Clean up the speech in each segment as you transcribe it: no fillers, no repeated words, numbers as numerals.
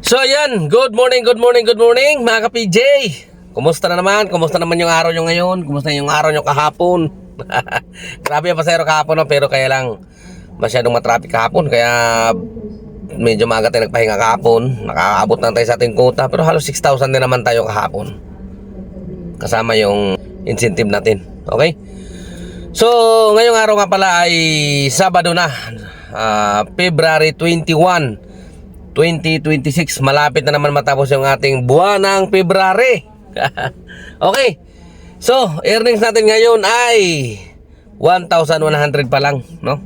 So ayan, good morning mga ka-PJ. Kumusta na naman? Kumusta naman yung araw nyo ngayon? Kumusta yung araw nyo kahapon? Grabe yung pasero kahapon, no? Pero kaya lang masyadong matraffic kahapon. Kaya medyo maaga tayo nagpahinga kahapon. Nakakaabot na tayo sa ating quota. Pero halos 6,000 din naman tayo kahapon, kasama yung incentive natin. Okay? So ngayong araw nga pala ay Sabado na, February 21 2026. Malapit na naman matapos yung ating buwan ng February. Okay. So, earnings natin ngayon ay 1,100 pa lang, no?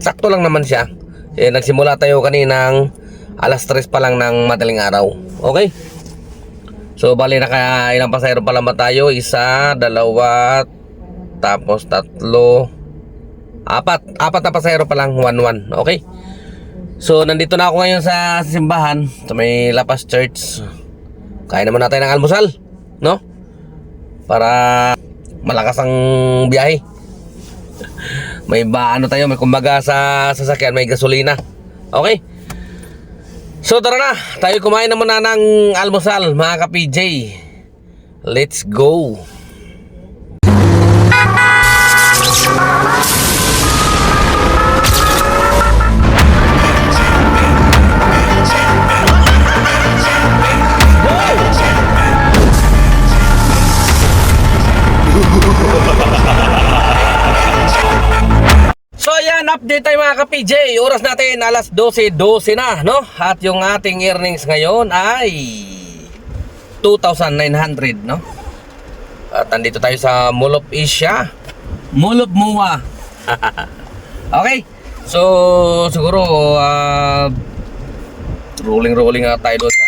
Sakto lang naman siya. Nagsimula tayo kaninang alas 3 pa lang ng madaling araw. Okay? So, bali naka ilang pasahero pa lang ba tayo? Isa, dalawa, tapos tatlo, apat na pasahero pa lang, 1-1. Okay? So, nandito na ako ngayon sa simbahan, sa may La Paz Church. Kain naman natin ng almusal, no? Para malakas ang biyahe. May tayo, may kumbaga sa sasakyan, may gasolina. Okay? So, tara na. Tayo kumain na muna ng almusal, mga ka-PJ. Let's go. So ayan, update tayo mga ka-PJ. Oras natin alas 12:12 na, no? At yung ating earnings ngayon ay 2,900, no? At nandito tayo sa Mall of Asia, Mall of Mua. Okay. So siguro rolling nga tayo doon sa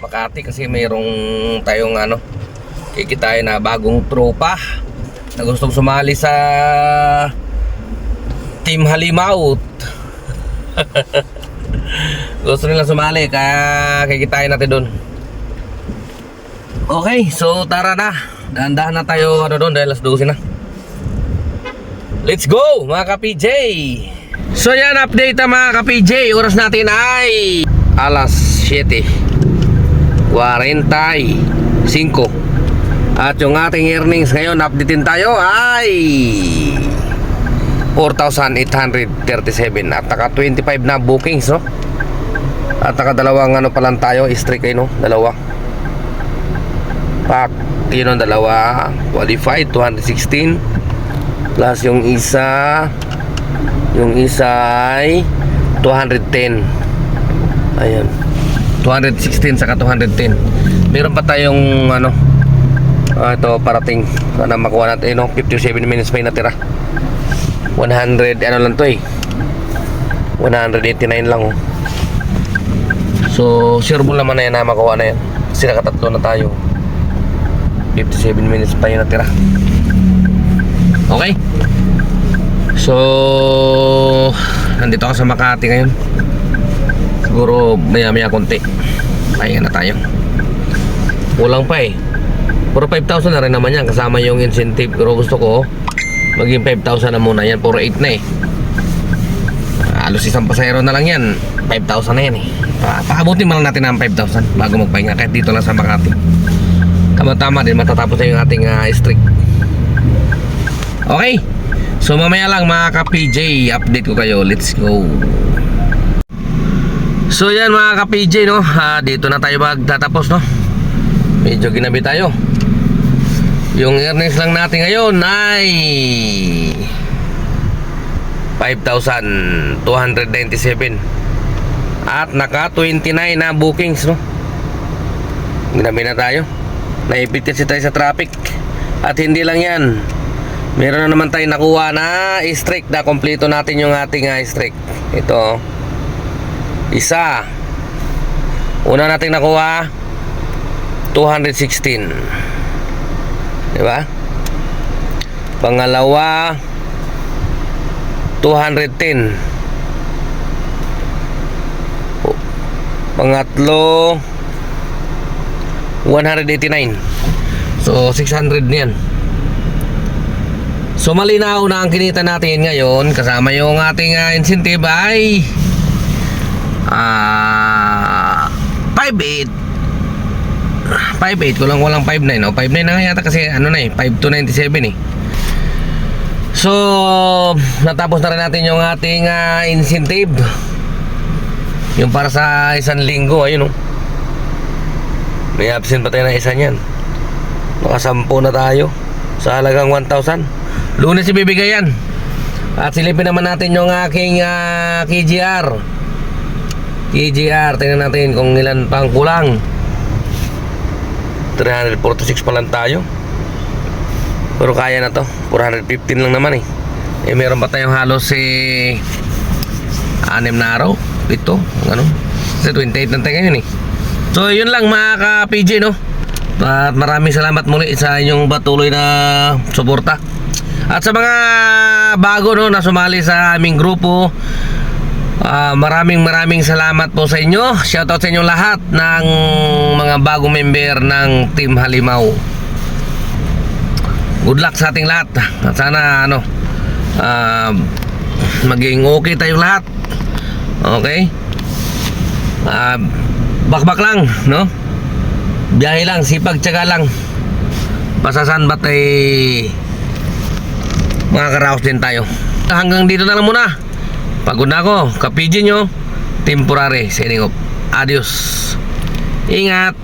Makati, kasi mayroong tayong kikitain na bagong tropa na gustong sumali sa Team Halimaut. Gusto nila sumali, kaya kikitain natin doon. Okay, so tara na. Dahan-dahan na tayo doon dahil alas 12 na. Let's go mga ka-PJ. So yan, update na mga ka-PJ. Oras natin ay alas 7:45. At yung ating earnings ngayon, updatein tayo, ay 4,837. At naka 25 na bookings, no? At naka dalawang pa lang tayo, streak no? Dalawa pack, yun, dalawa qualified, 216. Plus yung isa ay 210. Ayan, 216 saka 210. Meron pa tayong ito parating. Sana makuha natin, 57 minutes pa yung natira. 100 lang to 189 lang, oh. So sureball naman na yan na makuha na yan, kasi nakatatlo na tayo. 57 minutes pa yung natira. Okay. So nandito ako sa Makati ngayon. Siguro maya konti pahinga na tayo. Kulang pa pero 5,000 na rin naman yan, kasama yung incentive. Pero gusto ko maging 5,000 na muna yan. Puro 8 na halos isang pasahero na lang yan, 5,000 na yan Paabutin mo lang natin ng 5,000 bago magpahinga, kahit dito lang sa Makati. Tama-tama din, matatapos na yung ating streak. Okay. So mamaya lang mga ka-PJ, update ko kayo. Let's go. So yan mga ka-PJ, no? Dito na tayo magtatapos, no? Medyo ginabi tayo. Yung earnings lang natin ngayon ay 5,297. At naka 29 na bookings, no? Ginabi na tayo. Naipit kasi tayo sa traffic. At hindi lang yan, meron na naman tayo nakuha na streak, na kompleto natin yung ating streak. Ito, isa. Una nating nakuha 216, diba? Pangalawa 210. Pangatlo 189. So 600 niyan. So malinaw na ang kinita natin ngayon, kasama yung ating incentive ay 5'8". 5'8", walang 5'9", no? 5'9 na nga yata kasi ano na eh, 5'2", 97 eh. So, natapos na rin natin yung ating incentive. Yung para sa isang linggo, ayun, no? May absent pa tayo na isa niyan. Nakasampo na tayo sa halagang 1,000. Lunes ibibigay yan. At silipin naman natin yung aking KGR. Tingnan natin kung ilan pang kulang. 346 pa lang tayo. Pero kaya na to. 415 lang naman eh. Meron pa tayong halos 6 na araw. Ito, ano? Kasi 28 na tayo ngayon eh. So yun lang mga ka-PJ, no? At maraming salamat muli sa inyong patuloy na suporta. At sa mga bago, no, na sumali sa aming grupo, maraming salamat po sa inyo. Shoutout sa inyong lahat ng mga bagong member ng Team Halimaw. Good luck sa ating lahat. At sana maging okay tayong lahat. Okay? Bakbak lang, no? Biyahe lang, sipag, tiyaga lang. Pasasan ba't ay mga karaos din tayo. Hanggang dito na lang muna. Pagod na ako. Kapidyo nyo. Temporary signing off. Adios. Ingat.